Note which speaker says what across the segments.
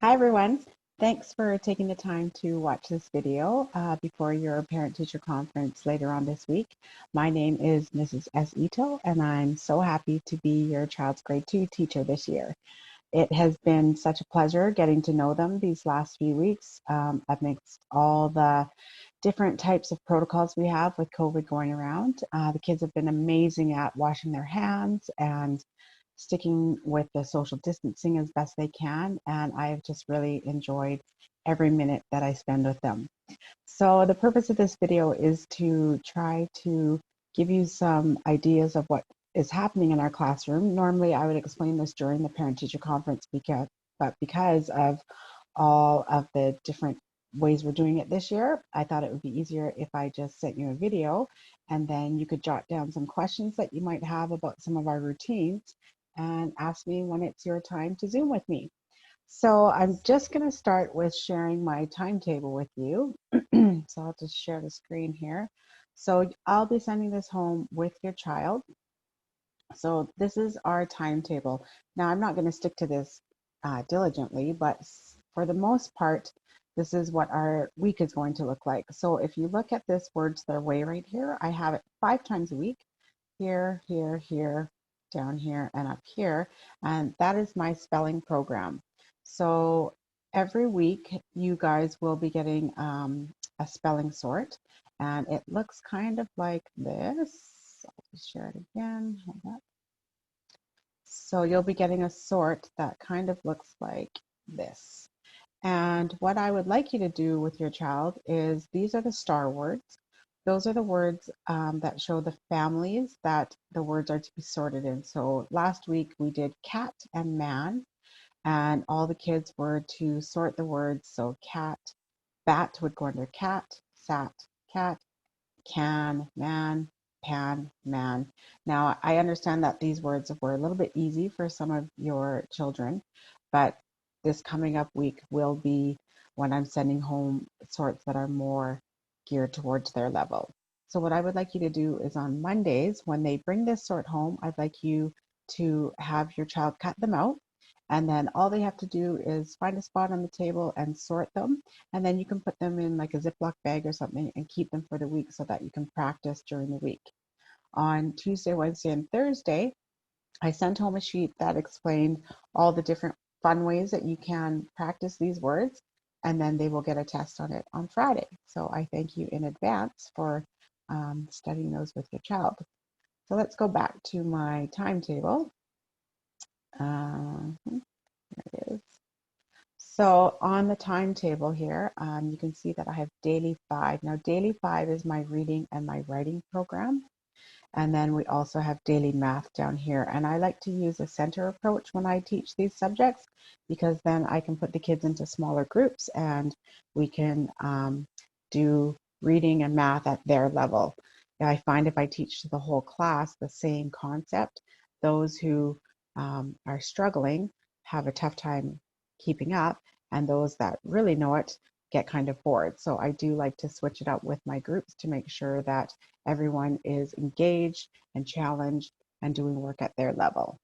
Speaker 1: Hi everyone. Thanks for taking the time to watch this video before your parent-teacher conference later on this week. My name is Mrs. S. Ito, and I'm so happy to be your child's grade 2 teacher this year. It has been such a pleasure getting to know them these last few weeks amidst all the different types of protocols we have with COVID going around. The kids have been amazing at washing their hands and sticking with the social distancing as best they can. And I have just really enjoyed every minute that I spend with them. So the purpose of this video is to try to give you some ideas of what is happening in our classroom. Normally I would explain this during the parent-teacher conference but because of all of the different ways we're doing it this year, I thought it would be easier if I just sent you a video and then you could jot down some questions that you might have about some of our routines and ask me when it's your time to Zoom with me. So I'm just going to start with sharing my timetable with you. So I'll just share the screen here. So I'll be sending this home with your child. So this is our timetable. Now I'm not going to stick to this diligently, but for the most part, this is what our week is going to look like. So if you look at this words their way right here, I have it 5 times a week, here, here, here, down here, and up here. And that is my spelling program. So every week, you guys will be getting a spelling sort, and it looks kind of like this. I'll just share it again. Hold up. So you'll be getting a sort that kind of looks like this. And what I would like you to do with your child is these are the star words. Those are the words that show the families that the words are to be sorted in. So last week we did cat and man, and all the kids were to sort the words. So cat, bat would go under cat, sat, cat, can, man, pan, man. Now, I understand that these words were a little bit easy for some of your children, but this coming up week will be when I'm sending home sorts that are more geared towards their level. So, what I would like you to do is on Mondays, when they bring this sort home, I'd like you to have your child cut them out. And then all they have to do is find a spot on the table and sort them, and then you can put them in like a Ziploc bag or something and keep them for the week so that you can practice during the week. On Tuesday, Wednesday, and Thursday, I sent home a sheet that explained all the different fun ways that you can practice these words, and then they will get a test on it on Friday. So I thank you in advance for studying those with your child. So let's go back to my timetable. Here it is. So on the timetable here, you can see that I have Daily 5. Now, Daily 5 is my reading and my writing program. And then we also have Daily Math down here. And I like to use a center approach when I teach these subjects because then I can put the kids into smaller groups and we can do reading and math at their level. And I find if I teach to the whole class the same concept, those who are struggling have a tough time keeping up, and those that really know it get kind of bored. So I do like to switch it up with my groups to make sure that everyone is engaged and challenged and doing work at their level.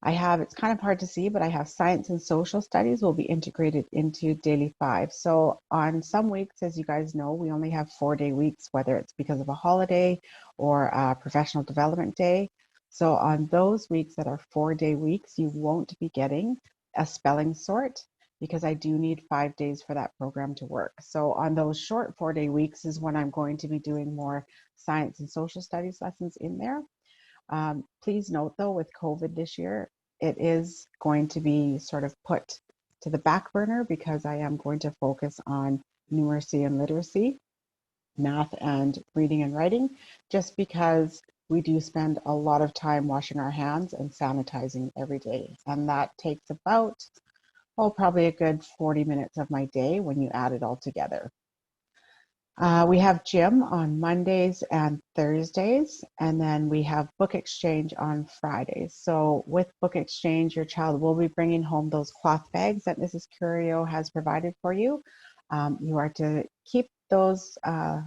Speaker 1: I have, it's kind of hard to see, but I have science and social studies will be integrated into Daily 5. So on some weeks, as you guys know, we only have 4-day weeks, whether it's because of a holiday or a professional development day. So on those weeks that are 4-day weeks, you won't be getting a spelling sort because I do need 5 days for that program to work. So on those short 4-day weeks is when I'm going to be doing more science and social studies lessons in there. Please note though, with COVID this year, it is going to be sort of put to the back burner because I am going to focus on numeracy and literacy, math and reading and writing, just because we do spend a lot of time washing our hands and sanitizing every day. And that takes about, oh, probably a good 40 minutes of my day when you add it all together. We have gym on Mondays and Thursdays, and then we have book exchange on Fridays. So with book exchange, your child will be bringing home those cloth bags that Mrs. Curio has provided for you. You are to keep those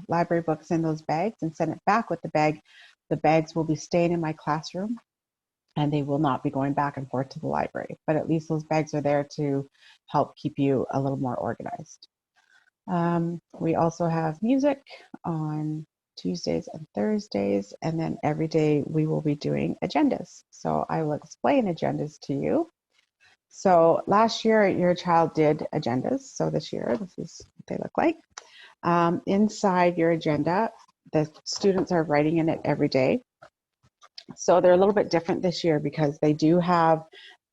Speaker 1: library books in those bags and send it back with the bag. The bags will be staying in my classroom and they will not be going back and forth to the library. But at least those bags are there to help keep you a little more organized. We also have music on Tuesdays and Thursdays, and then every day we will be doing agendas. So I will explain agendas to you. So last year your child did agendas. So this year, this is what they look like. Inside your agenda, the students are writing in it every day. So they're a little bit different this year because they do have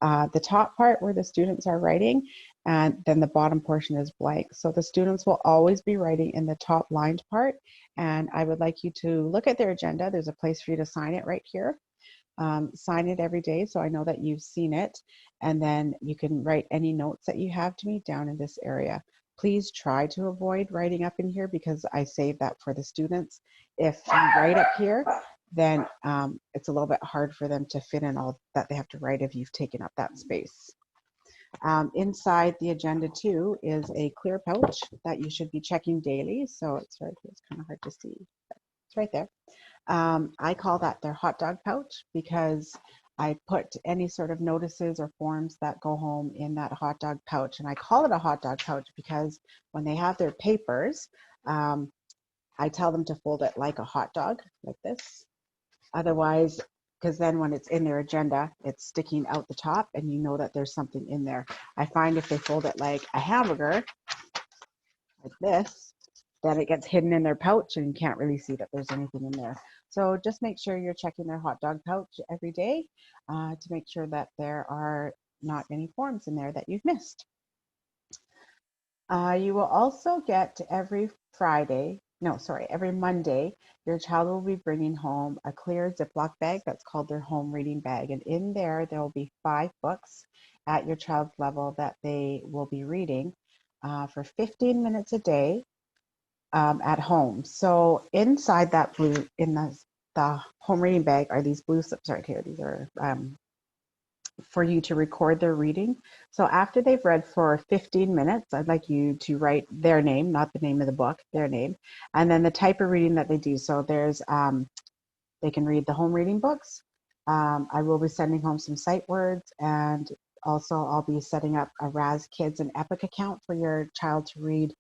Speaker 1: the top part where the students are writing, and then the bottom portion is blank. So the students will always be writing in the top lined part, and I would like you to look at their agenda. There's a place for you to sign it right here. Sign it every day so I know that you've seen it, and then you can write any notes that you have to me down in this area. Please try to avoid writing up in here because I save that for the students. If you write up here, then it's a little bit hard for them to fit in all that they have to write if you've taken up that space. Inside the agenda too is a clear pouch that you should be checking daily. So it's right here, it's kind of hard to see. It's right there. I call that their hot dog pouch because I put any sort of notices or forms that go home in that hot dog pouch. And I call it a hot dog pouch because when they have their papers, I tell them to fold it like a hot dog, like this. Otherwise, because then when it's in their agenda, it's sticking out the top and you know that there's something in there. I find if they fold it like a hamburger, like this, then it gets hidden in their pouch and you can't really see that there's anything in there. So just make sure you're checking their hot dog pouch every day to make sure that there are not any forms in there that you've missed. You will also get every Monday, your child will be bringing home a clear Ziploc bag that's called their home reading bag. And in there will be 5 books at your child's level that they will be reading for 15 minutes a day at home. So inside that in the home reading bag are these blue slips right here. These are for you to record their reading. So after they've read for 15 minutes, I'd like you to write their name, not the name of the book, their name, and then the type of reading that they do. So there's, they can read the home reading books. I will be sending home some sight words, and also I'll be setting up a Raz Kids and Epic account for your child to read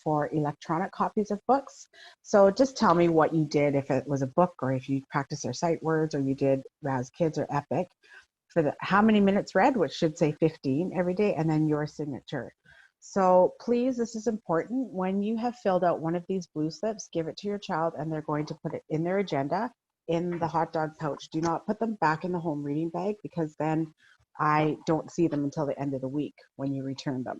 Speaker 1: for electronic copies of books. So just tell me what you did, if it was a book or if you practice their sight words or you did Raz Kids or Epic, for the how many minutes read, which should say 15 every day, and then your signature. So please, this is important. When you have filled out one of these blue slips, give it to your child and they're going to put it in their agenda in the hot dog pouch. Do not put them back in the home reading bag because then I don't see them until the end of the week when you return them.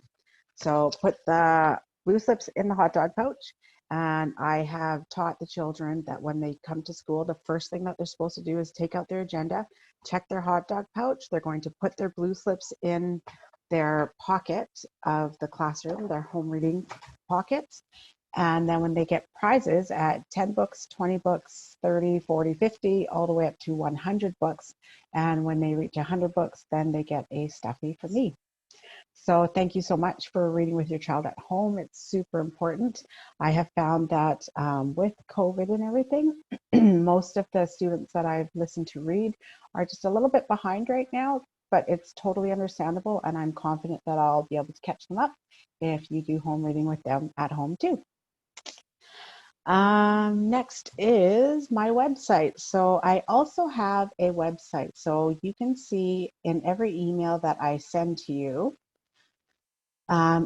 Speaker 1: So put the blue slips in the hot dog pouch. And I have taught the children that when they come to school, the first thing that they're supposed to do is take out their agenda, check their hot dog pouch. They're going to put their blue slips in their pocket of the classroom, their home reading pockets. And then when they get prizes at 10 books, 20 books, 30, 40, 50, all the way up to 100 books. And when they reach 100 books, then they get a stuffy from me. So thank you so much for reading with your child at home. It's super important. I have found that with COVID and everything, most of the students that I've listened to read are just a little bit behind right now, but it's totally understandable, and I'm confident that I'll be able to catch them up if you do home reading with them at home too. Next is my website. So I also have a website. So you can see in every email that I send to you,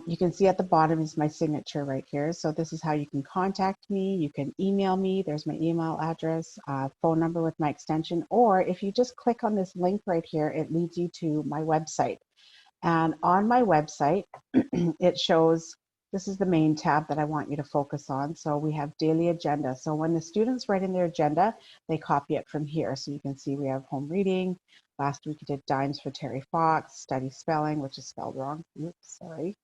Speaker 1: you can see at the bottom is my signature right here. So this is how you can contact me. You can email me. There's my email address, phone number with my extension, or if you just click on this link right here, it leads you to my website. And on my website, it shows, this is the main tab that I want you to focus on. So we have daily agenda. So when the students write in their agenda, they copy it from here. So you can see we have home reading. Last week we did Dimes for Terry Fox, study spelling, which is spelled wrong. Oops, sorry.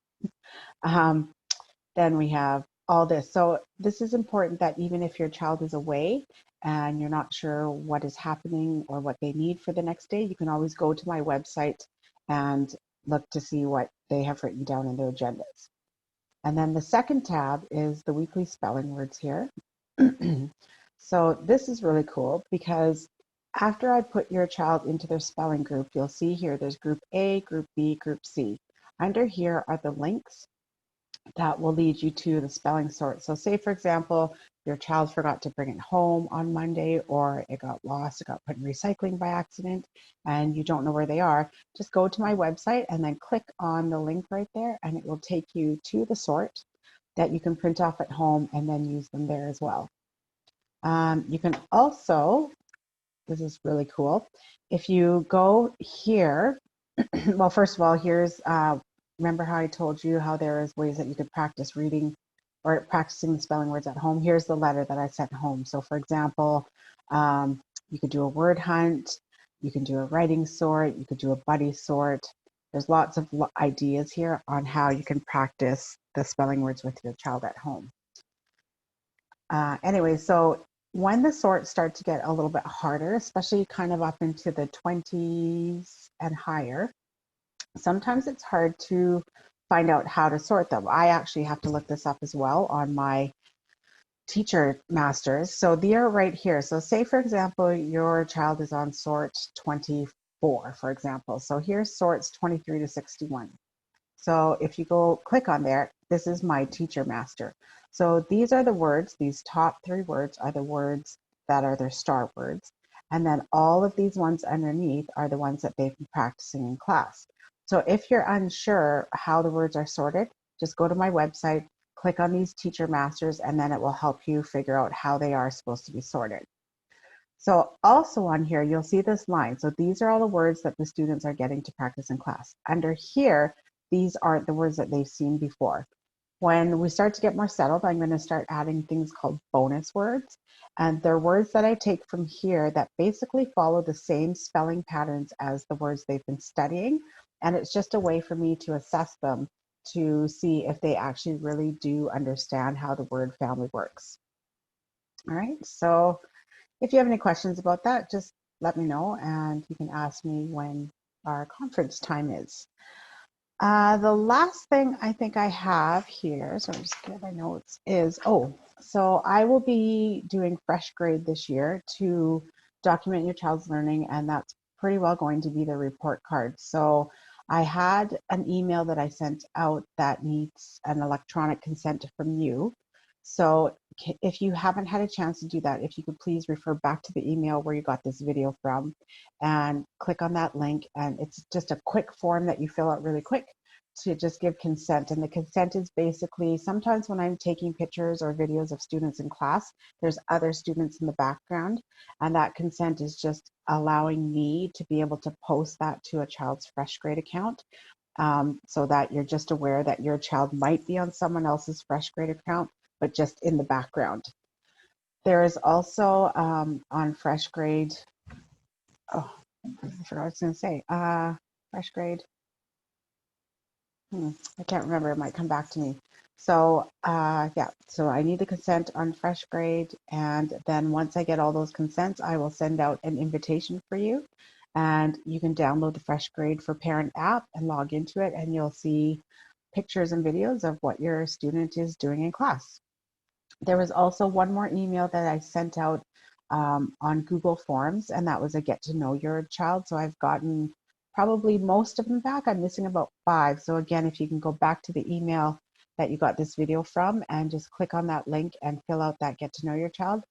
Speaker 1: Then we have all this. So this is important that even if your child is away and you're not sure what is happening or what they need for the next day, you can always go to my website and look to see what they have written down in their agendas. And then the second tab is the weekly spelling words here. So this is really cool because after I put your child into their spelling group, you'll see here there's group A, group B, group C. Under here are the links that will lead you to the spelling sort. So say, for example, your child forgot to bring it home on Monday, or it got lost, it got put in recycling by accident, and you don't know where they are, just go to my website and then click on the link right there, and it will take you to the sort that you can print off at home and then use them there as well. You can also, this is really cool, if you go here, well, first of all, here's, remember how I told you how there is ways that you could practice reading or practicing the spelling words at home? Here's the letter that I sent home. So for example, you could do a word hunt, you can do a writing sort, you could do a buddy sort. There's lots of ideas here on how you can practice the spelling words with your child at home. Anyway, so when the sorts start to get a little bit harder, especially kind of up into the 20s and higher, sometimes it's hard to find out how to sort them. I actually have to look this up as well on my teacher masters. So they are right here. So say, for example, your child is on sort 24, for example. So here's sorts 23 to 61. So if you go click on there, this is my teacher master. So these are the words, these top 3 words are the words that are their star words. And then all of these ones underneath are the ones that they've been practicing in class. So if you're unsure how the words are sorted, just go to my website, click on these teacher masters, and then it will help you figure out how they are supposed to be sorted. So also on here, you'll see this line. So these are all the words that the students are getting to practice in class. Under here, these aren't the words that they've seen before. When we start to get more settled, I'm going to start adding things called bonus words. And they're words that I take from here that basically follow the same spelling patterns as the words they've been studying. And it's just a way for me to assess them to see if they actually really do understand how the word family works. All right, so if you have any questions about that, just let me know and you can ask me when our conference time is. The last thing I think I have here, so I'm just getting my notes, is, so I will be doing Fresh Grade this year to document your child's learning, and that's pretty well going to be the report card. So I had an email that I sent out that needs an electronic consent from you. So if you haven't had a chance to do that, if you could please refer back to the email where you got this video from and click on that link. And it's just a quick form that you fill out really quick to just give consent. And the consent is basically, sometimes when I'm taking pictures or videos of students in class, there's other students in the background. And that consent is just allowing me to be able to post that to a child's Fresh Grade account. So that you're just aware that your child might be on someone else's Fresh Grade account, but just in the background. There is also on Fresh Grade, I forgot what I was going to say, Fresh Grade, I can't remember, it might come back to me. So yeah, so I need the consent on Fresh Grade, and then once I get all those consents, I will send out an invitation for you, and you can download the Fresh Grade for Parent app and log into it, and you'll see pictures and videos of what your student is doing in class. There was also one more email that I sent out on Google Forms, and that was a get to know your child. So I've gotten probably most of them back. I'm missing about 5. So again, if you can go back to the email that you got this video from and just click on that link and fill out that get to know your child,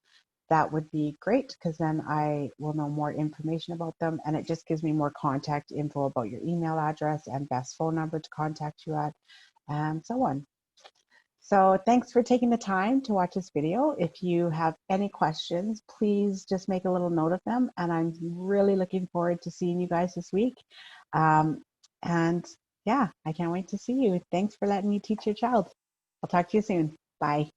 Speaker 1: that would be great, because then I will know more information about them, and it just gives me more contact info about your email address and best phone number to contact you at, and so on. So thanks for taking the time to watch this video. If you have any questions, please just make a little note of them. And I'm really looking forward to seeing you guys this week. And yeah, I can't wait to see you. Thanks for letting me teach your child. I'll talk to you soon. Bye.